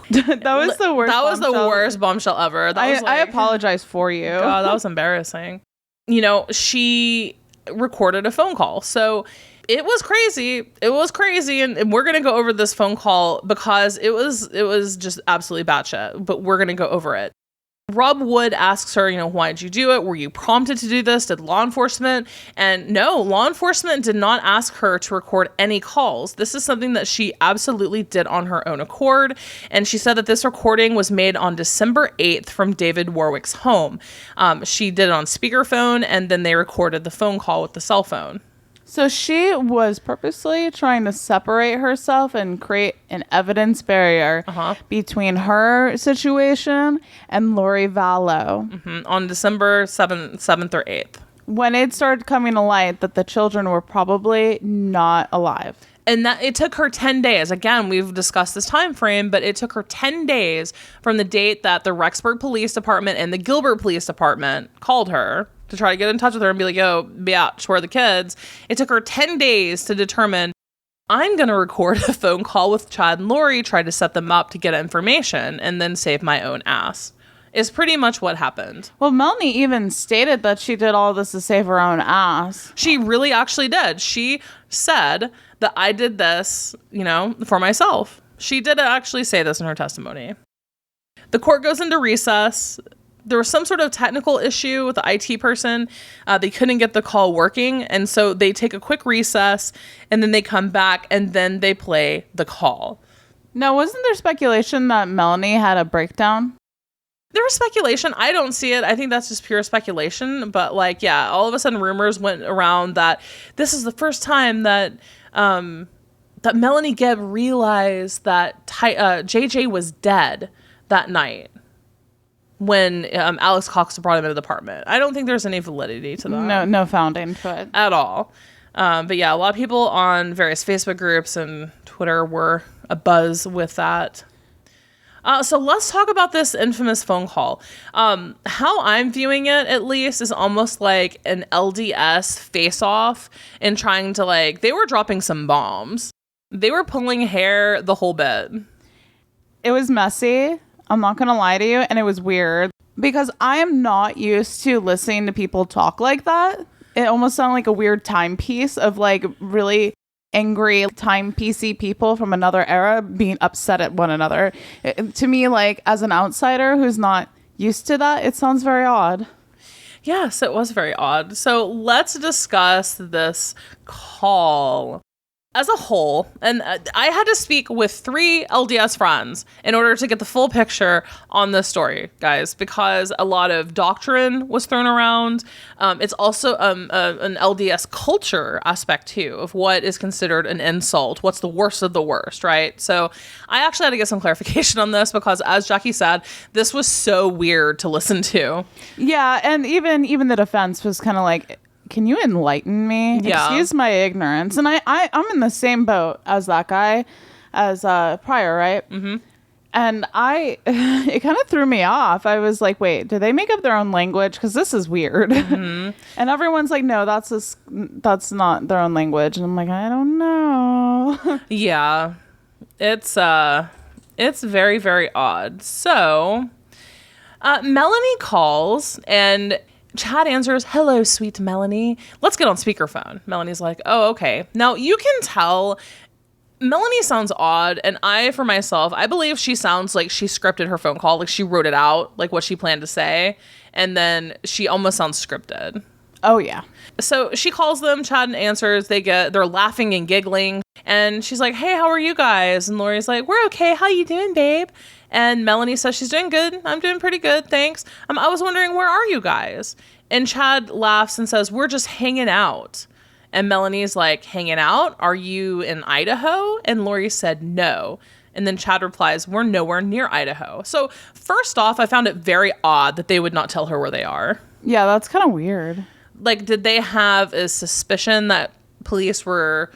was the worst. That was the worst bombshell ever. I apologize for you. God, that was embarrassing. She recorded a phone call. So it was crazy. It was crazy. And we're going to go over this phone call because it was just absolutely batshit, but we're going to go over it. Rob Wood asks her, why did you do it? Were you prompted to do this? Did law enforcement? And no, law enforcement did not ask her to record any calls. This is something that she absolutely did on her own accord. And she said that this recording was made on December 8th from David Warwick's home. She did it on speakerphone, and then they recorded the phone call with the cell phone. So she was purposely trying to separate herself and create an evidence barrier between her situation and Lori Vallow. On December 7th or 8th. When it started coming to light that the children were probably not alive. And that it took her 10 days. Again, we've discussed this time frame, but it took her 10 days from the date that the Rexburg Police Department and the Gilbert Police Department called her to try to get in touch with her and be like, yo, biatch, where are the kids? It took her 10 days to determine, I'm going to record a phone call with Chad and Laurie, try to set them up to get information, and then save my own ass. Is pretty much what happened. Well, Melanie even stated that she did all this to save her own ass. She really actually did. She said that I did this, for myself. She did actually say this in her testimony. The court goes into recess. There was some sort of technical issue with the IT person. They couldn't get the call working. And so they take a quick recess and then they come back and then they play the call. Now, wasn't there speculation that Melanie had a breakdown? There was speculation. I don't see it. I think that's just pure speculation. But all of a sudden rumors went around that this is the first time that that Melanie Gibb realized that JJ was dead that night when Alex Cox brought him into the apartment. I don't think there's any validity to that. No founding to it. At all. But yeah, a lot of people on various Facebook groups and Twitter were abuzz with that. So let's talk about this infamous phone call. How I'm viewing it, at least, is almost like an LDS face-off and trying to, they were dropping some bombs. They were pulling hair the whole bit. It was messy. I'm not going to lie to you. And it was weird because I am not used to listening to people talk like that. It almost sounded like a weird timepiece of really angry timepiecey people from another era being upset at one another. To me, as an outsider who's not used to that, it sounds very odd. Yes, it was very odd. So let's discuss this call as a whole. And I had to speak with 3 LDS friends in order to get the full picture on this story, guys, because a lot of doctrine was thrown around. It's also an LDS culture aspect, too, of what is considered an insult. What's the worst of the worst, right? So I actually had to get some clarification on this because, as Jackie said, this was so weird to listen to. Yeah, and even the defense was kind of like, can you enlighten me? Yeah. Excuse my ignorance. And I'm in the same boat as that guy, as Pryor, right? Mm-hmm. And it kind of threw me off. I was like, wait, do they make up their own language? Because this is weird. Mm-hmm. And everyone's like, no, that's not their own language. And I'm like, I don't know. Yeah, it's very, very odd. So Melanie calls and Chad answers, hello, sweet Melanie. Let's get on speakerphone. Melanie's like, oh, okay. Now, you can tell Melanie sounds odd, and for myself, I believe she sounds like she scripted her phone call, like she wrote it out, like what she planned to say, and then she almost sounds scripted. Oh, yeah. So she calls them, Chad answers, they're laughing and giggling, and she's like, hey, how are you guys? And Laurie's like, we're okay. How you doing, babe? And Melanie says she's doing good. I'm doing pretty good, thanks. I was wondering, where are you guys? And Chad laughs and says, we're just hanging out. And Melanie's like, hanging out? Are you in Idaho? And Laurie said, no. And then Chad replies, we're nowhere near Idaho. So first off, I found it very odd that they would not tell her where they are. Yeah, that's kind of weird. Did they have a suspicion that police were,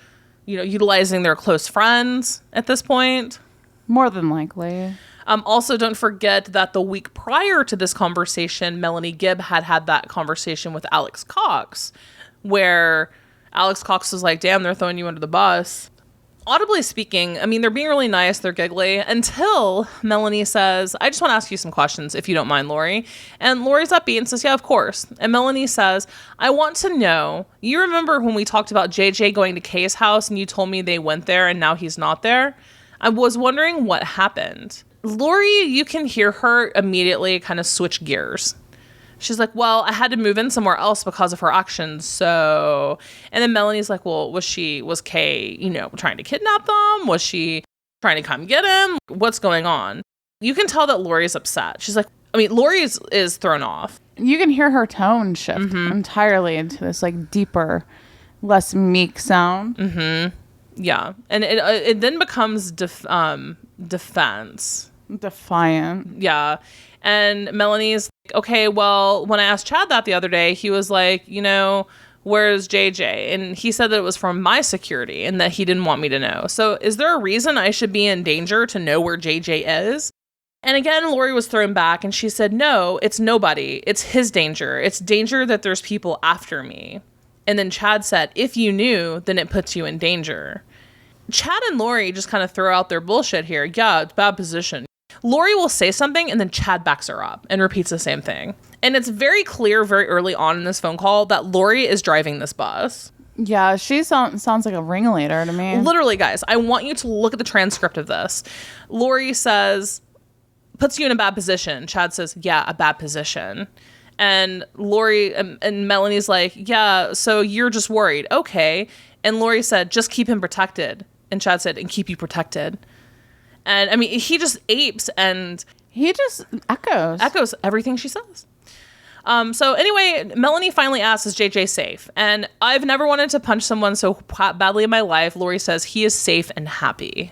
utilizing their close friends at this point? More than likely. Also, don't forget that the week prior to this conversation, Melanie Gibb had that conversation with Alex Cox, where Alex Cox was like, damn, they're throwing you under the bus. Audibly speaking, they're being really nice, they're giggly, until Melanie says, I just want to ask you some questions, if you don't mind, Laurie. And Laurie's upbeat and says, yeah, of course. And Melanie says, I want to know, you remember when we talked about JJ going to Kay's house and you told me they went there and now he's not there? I was wondering what happened. Laurie, you can hear her immediately kind of switch gears. She's like, well, I had to move in somewhere else because of her actions. So, and then Melanie's like, well, was Kay, trying to kidnap them? Was she trying to come get him? What's going on? You can tell that Laurie's upset. She's like, Laurie is thrown off. You can hear her tone shift entirely into this like deeper, less meek sound. Mm-hmm. Yeah. And it then becomes defense. Defiant. Yeah. And Melanie's like, okay, well, when I asked Chad that the other day, he was like, where's JJ? And he said that it was from my security and that he didn't want me to know. So is there a reason I should be in danger to know where JJ is? And again, Laurie was thrown back and she said, no, it's nobody. It's his danger. It's danger that there's people after me. And then Chad said, if you knew, then it puts you in danger. Chad and Laurie just kind of throw out their bullshit here. Yeah, it's bad position. Laurie will say something and then Chad backs her up and repeats the same thing. And it's very clear very early on in this phone call that Laurie is driving this bus. Yeah, she sounds like a ringleader to me. Literally, guys, I want you to look at the transcript of this. Laurie says, puts you in a bad position. Chad says, yeah, a bad position. And Laurie and Melanie's like, yeah, so you're just worried. Okay. And Laurie said, just keep him protected. And Chad said, and keep you protected. And he just apes and he just echoes everything she says. So anyway, Melanie finally asks, is JJ safe? And I've never wanted to punch someone so badly in my life. Laurie says he is safe and happy.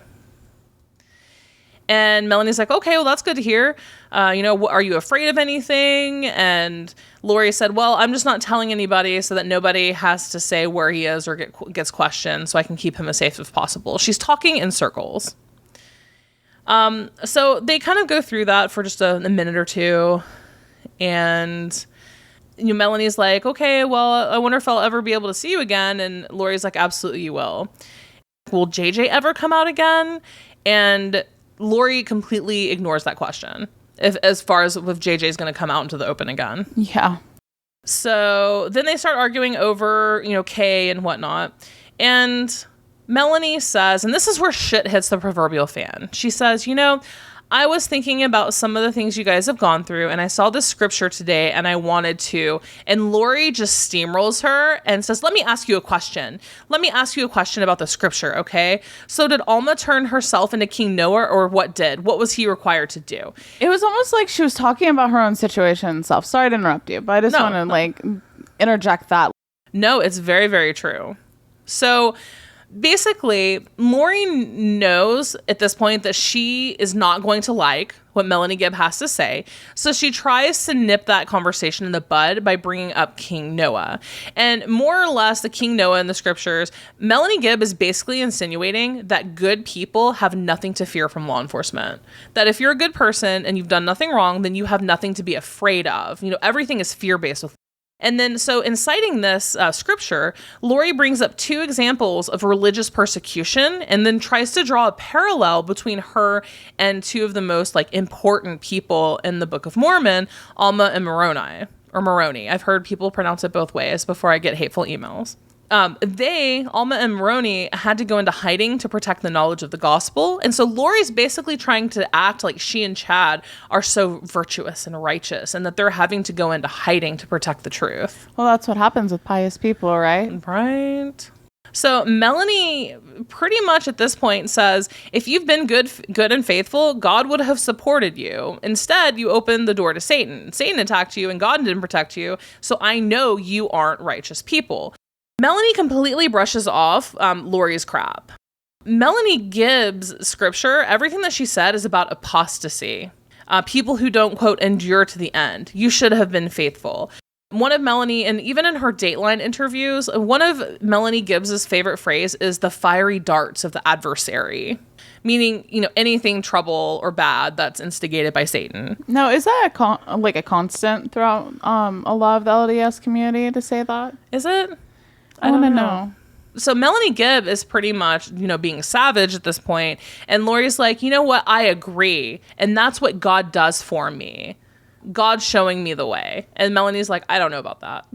And Melanie's like, okay, well, that's good to hear. Are you afraid of anything? And Laurie said, well, I'm just not telling anybody so that nobody has to say where he is or gets questioned so I can keep him as safe as possible. She's talking in circles. So they kind of go through that for just a minute or two. And Melanie's like, okay, well, I wonder if I'll ever be able to see you again. And Laurie's like, absolutely you will. Will JJ ever come out again? And Laurie completely ignores that question as far as if JJ's going to come out into the open again. Yeah. So then they start arguing over, Kay and whatnot. And Melanie says, and this is where shit hits the proverbial fan. She says, I was thinking about some of the things you guys have gone through, and I saw this scripture today, and I wanted to. And Laurie just steamrolls her and says, let me ask you a question. Let me ask you a question about the scripture, okay? So did Alma turn herself into King Noah, or what did? What was he required to do? It was almost like she was talking about her own situation and stuff. Sorry to interrupt you, but I just want to, interject that. No, it's very, very true. So basically, Laurie knows at this point that she is not going to like what Melanie Gibb has to say. So she tries to nip that conversation in the bud by bringing up King Noah. And more or less, the King Noah in the scriptures, Melanie Gibb is basically insinuating that good people have nothing to fear from law enforcement. That if you're a good person and you've done nothing wrong, then you have nothing to be afraid of. Everything is fear-based with. And then, so in citing this scripture, Laurie brings up two examples of religious persecution and then tries to draw a parallel between her and two of the most important people in the Book of Mormon, Alma and Moroni, or Moroni. I've heard people pronounce it both ways before I get hateful emails. Alma and Moroni had to go into hiding to protect the knowledge of the gospel. And so Laurie's basically trying to act like she and Chad are so virtuous and righteous and that they're having to go into hiding to protect the truth. Well, that's what happens with pious people, right? Right. So Melanie pretty much at this point says, if you've been good and faithful, God would have supported you. Instead, you opened the door to Satan. Satan attacked you and God didn't protect you. So I know you aren't righteous people. Melanie completely brushes off Laurie's crap. Melanie Gibb's scripture, everything that she said is about apostasy. People who don't, quote, endure to the end. You should have been faithful. One of Melanie, and even in her Dateline interviews, one of Melanie Gibbs's favorite phrase is the fiery darts of the adversary. Meaning, anything trouble or bad that's instigated by Satan. Now, is that a constant throughout a lot of the LDS community to say that? Is it? I want to know. So Melanie Gibb is pretty much, being savage at this point. And Laurie's like, you know what? I agree. And that's what God does for me. God's showing me the way. And Melanie's like, I don't know about that.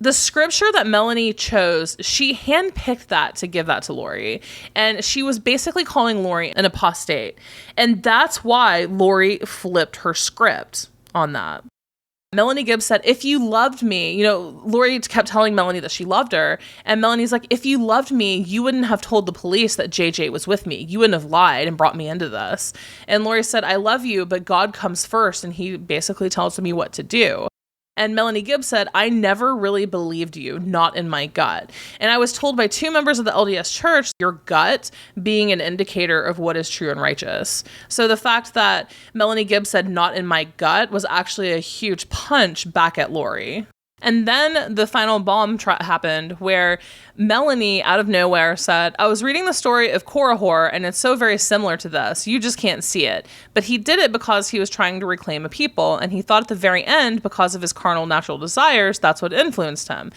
The scripture that Melanie chose, she handpicked that to give that to Laurie. And she was basically calling Laurie an apostate. And that's why Laurie flipped her script on that. Melanie Gibb said, if you loved me, Laurie kept telling Melanie that she loved her. And Melanie's like, if you loved me, you wouldn't have told the police that JJ was with me. You wouldn't have lied and brought me into this. And Laurie said, I love you, but God comes first. And he basically tells me what to do. And Melanie Gibb said, I never really believed you, not in my gut. And I was told by 2 members of the LDS church, your gut being an indicator of what is true and righteous. So the fact that Melanie Gibb said, not in my gut, was actually a huge punch back at Laurie. And then the final bomb happened where Melanie, out of nowhere, said, I was reading the story of Korihor, and it's so very similar to this. You just can't see it. But he did it because he was trying to reclaim a people, and he thought at the very end, because of his carnal natural desires, that's what influenced him.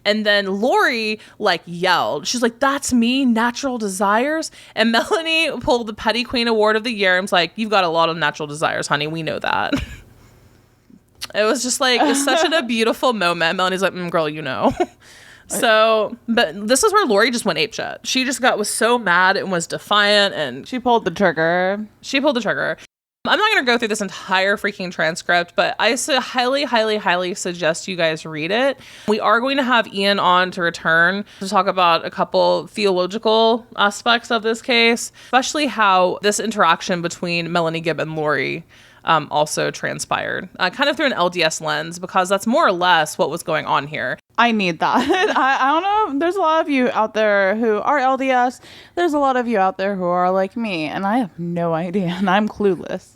And then Laurie, yelled. She's like, that's me, natural desires? And Melanie pulled the Petty Queen Award of the Year and was like, you've got a lot of natural desires, honey. We know that. It was just it's such a beautiful moment. Melanie's like, girl, So, but this is where Laurie just went apeshit. She just was so mad and was defiant, and she pulled the trigger. I'm not going to go through this entire freaking transcript, but I highly, highly, highly suggest you guys read it. We are going to have Ian on to return to talk about a couple theological aspects of this case, especially how this interaction between Melanie Gibb and Laurie also transpired, kind of through an LDS lens, because that's more or less what was going on here. I need that. I don't know. There's a lot of you out there who are LDS. There's a lot of you out there who are like me, and I have no idea, and I'm clueless.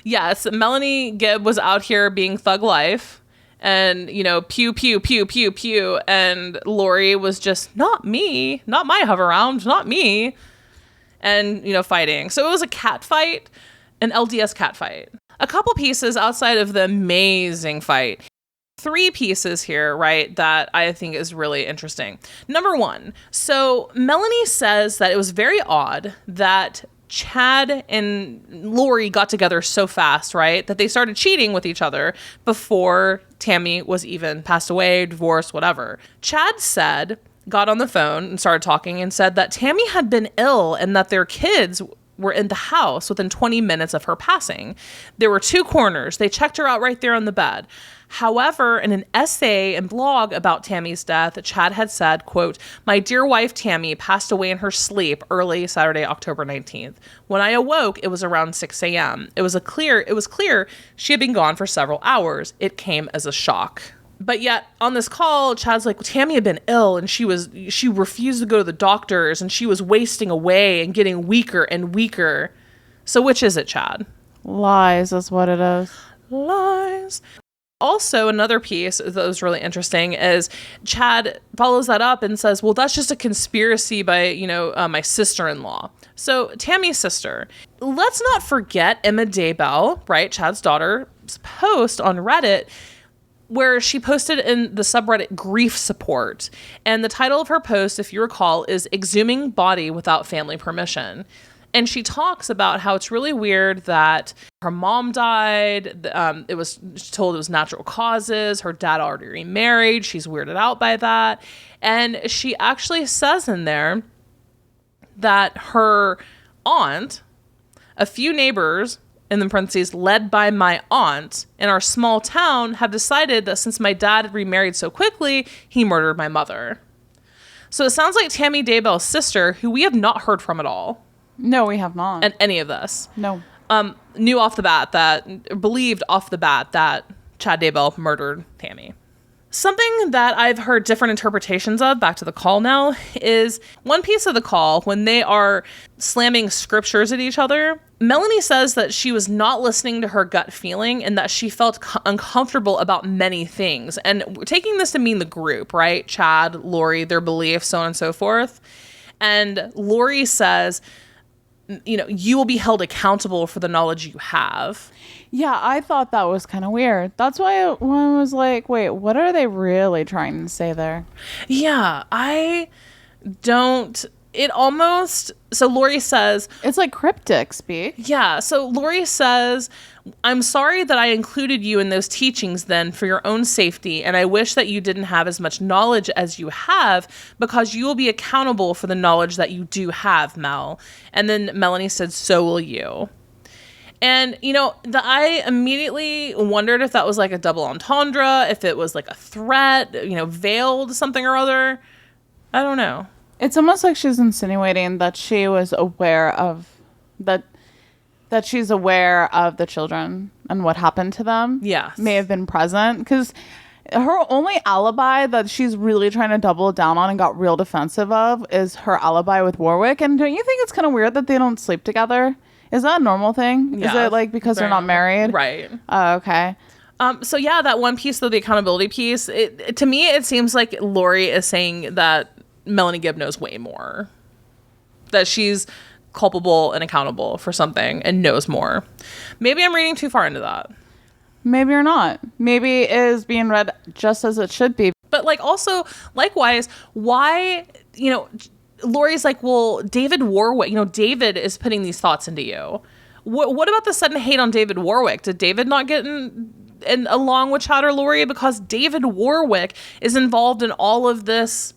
Yes, Melanie Gibb was out here being thug life, and, pew, pew, pew, pew, pew, and Laurie was just, not me, not my hover round, not me, and, fighting. So it was a cat fight, an LDS cat fight. A couple pieces outside of the amazing fight. 3 pieces here, right, that I think is really interesting. Number 1, so Melanie says that it was very odd that Chad and Laurie got together so fast, right, that they started cheating with each other before Tammy was even passed away, divorced, whatever. Chad got on the phone and started talking and said that Tammy had been ill and that their kids were in the house within 20 minutes of her passing. There were 2 corners. They checked her out right there on the bed. However, in an essay and blog about Tammy's death, Chad had said, quote, my dear wife Tammy passed away in her sleep early Saturday, October 19th. When I awoke, it was around 6 a.m. It was clear she had been gone for several hours. It came as a shock. But yet on this call, Chad's like, Tammy had been ill and she refused to go to the doctors and she was wasting away and getting weaker and weaker. So which is it, Chad? Lies is what it is. Lies. Also, another piece that was really interesting is Chad follows that up and says, well, that's just a conspiracy by, my sister-in-law. So Tammy's sister. Let's not forget Emma Daybell, right, Chad's daughter's post on Reddit, where she posted in the subreddit grief support. And the title of her post, if you recall, is Exhuming Body Without Family Permission. And she talks about how it's really weird that her mom died. She told it was natural causes. Her dad already remarried. She's weirded out by that. And she actually says in there that her aunt, a few neighbors, in the parentheses, led by my aunt in our small town, have decided that since my dad had remarried so quickly, he murdered my mother. So it sounds like Tammy Daybell's sister, who we have not heard from at all. No, we have not. And any of this. No. Believed off the bat that Chad Daybell murdered Tammy. Something that I've heard different interpretations of, back to the call now, is one piece of the call when they are slamming scriptures at each other. Melanie says that she was not listening to her gut feeling and that she felt uncomfortable about many things. And we're taking this to mean the group, right? Chad, Laurie, their beliefs, so on and so forth. And Laurie says, you will be held accountable for the knowledge you have. Yeah, I thought that was kind of weird. That's why one was like, wait, what are they really trying to say there? Yeah, I don't it almost, so Laurie says, it's like cryptic speak. yeah. So Laurie says, I'm sorry that I included you in those teachings then for your own safety. And I wish that you didn't have as much knowledge as you have, because you will be accountable for the knowledge that you do have, Mel. And then Melanie said, so will you. And, you know, I immediately wondered if that was like a double entendre, if it was like a threat, you know, veiled something or other. I don't know. It's almost like she's insinuating that she was aware of that she's aware of the children and what happened to them. Yes. May have been present, because her only alibi that she's really trying to double down on and got real defensive of is her alibi with Warwick. And don't you think it's kind of weird that they don't sleep together? Is that a normal thing? Yeah, is it like because they're not married? Right. Oh, okay. So yeah, that one piece though, the accountability piece, to me, it seems like Laurie is saying that Melanie Gibb knows way more. That she's culpable and accountable for something and knows more. Maybe I'm reading too far into that. Maybe you're not. Maybe it is being read just as it should be. But like also, likewise, why, you know, Laurie's like, well, David Warwick, you know, David is putting these thoughts into you. What about the sudden hate on David Warwick? Did David not get in along with Chad or Laurie? Because David Warwick is involved in all of this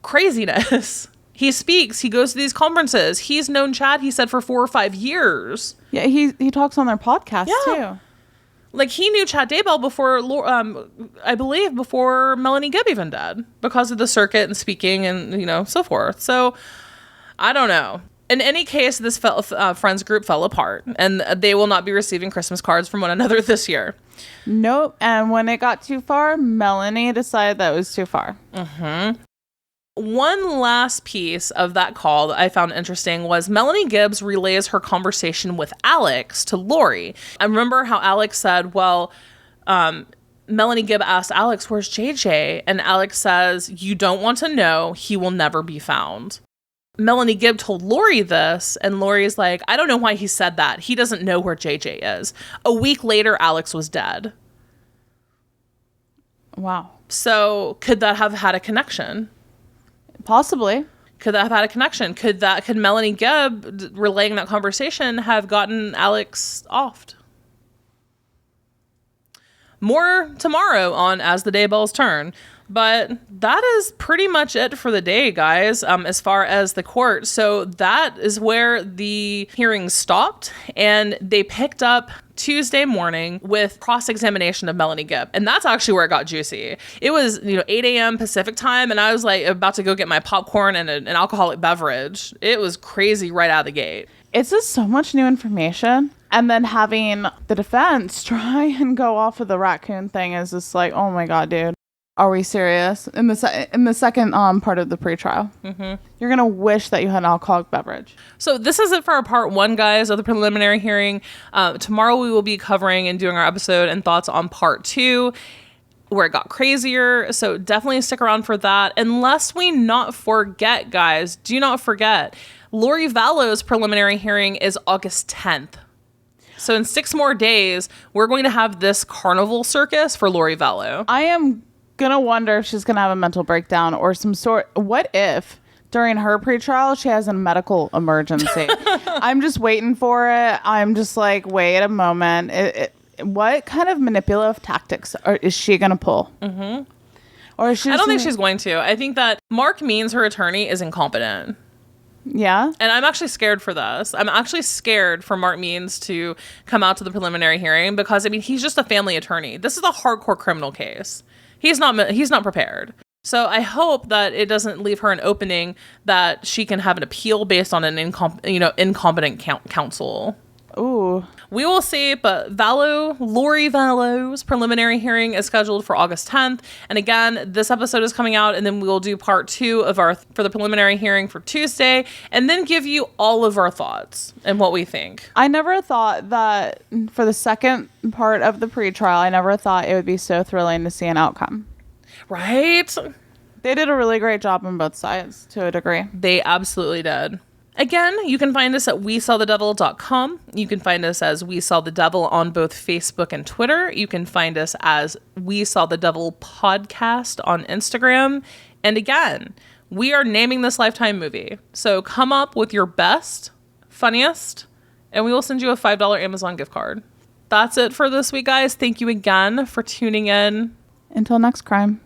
craziness. He speaks. He goes to these conferences. He's known Chad, he said, for 4 or 5 years. Yeah, he talks on their podcast too. Like, he knew Chad Daybell before, I believe, before Melanie Gibb even did, because of the circuit and speaking and, you know, so forth. So, I don't know. In any case, this friends group fell apart, and they will not be receiving Christmas cards from one another this year. Nope. And when it got too far, Melanie decided that it was too far. Mm-hmm. One last piece of that call that I found interesting was Melanie Gibbs relays her conversation with Alex to Laurie. I remember how Alex said, well, Melanie Gibb asked Alex, where's JJ? And Alex says, you don't want to know. He will never be found. Melanie Gibb told Laurie this, and Laurie's like, I don't know why he said that. He doesn't know where JJ is. A week later, Alex was dead. Wow. So could that have had a connection? Possibly. Could that have had a connection? Could Melanie Gibb relaying that conversation have gotten Alex offed? More tomorrow on As the Daybells Turn. But that is pretty much it for the day, guys, as far as the court. So that is where the hearings stopped, and they picked up Tuesday morning with cross-examination of Melanie Gibb. And that's actually where it got juicy. It was, 8 a.m. Pacific time, and I was like about to go get my popcorn and an alcoholic beverage. It was crazy right out of the gate. It's just so much new information. And then having the defense try and go off of the raccoon thing is just like, oh my God, dude. Are we serious? In the second part of the pretrial, You're going to wish that you had an alcoholic beverage. So this is it for our part 1, guys, of the preliminary hearing. Tomorrow we will be covering and doing our episode and thoughts on part 2, where it got crazier. So definitely stick around for that. Unless we not forget, guys, do not forget, Lori Vallow's preliminary hearing is August 10th. So in 6 more days, we're going to have this carnival circus for Lori Vallow. I am gonna wonder if she's gonna have a mental breakdown or some sort. What if during her pretrial she has a medical emergency? I'm just waiting for it. I'm just like, wait a moment. What kind of manipulative tactics is she gonna pull? Or is she? I don't think she's going to. I think that Mark Means, her attorney, is incompetent. Yeah. And I'm actually scared for this. I'm actually scared for Mark Means to come out to the preliminary hearing because, he's just a family attorney. This is a hardcore criminal case. He's not prepared. So I hope that it doesn't leave her an opening that she can have an appeal based on an incompetent counsel. Ooh. We will see, but Lori Vallow's preliminary hearing is scheduled for August 10th. And again, this episode is coming out, and then we will do part 2 for the preliminary hearing for Tuesday, and then give you all of our thoughts and what we think. I never thought that for the second part of the pretrial, I never thought it would be so thrilling to see an outcome. Right? They did a really great job on both sides to a degree. They absolutely did. Again, you can find us at WeSawTheDevil.com. You can find us as We Saw the Devil on both Facebook and Twitter. You can find us as We Saw the Devil Podcast on Instagram. And again, We are naming this Lifetime movie. So come up with your best, funniest, and we will send you a $5 Amazon gift card. That's it for this week, guys. Thank you again for tuning in. Until next crime.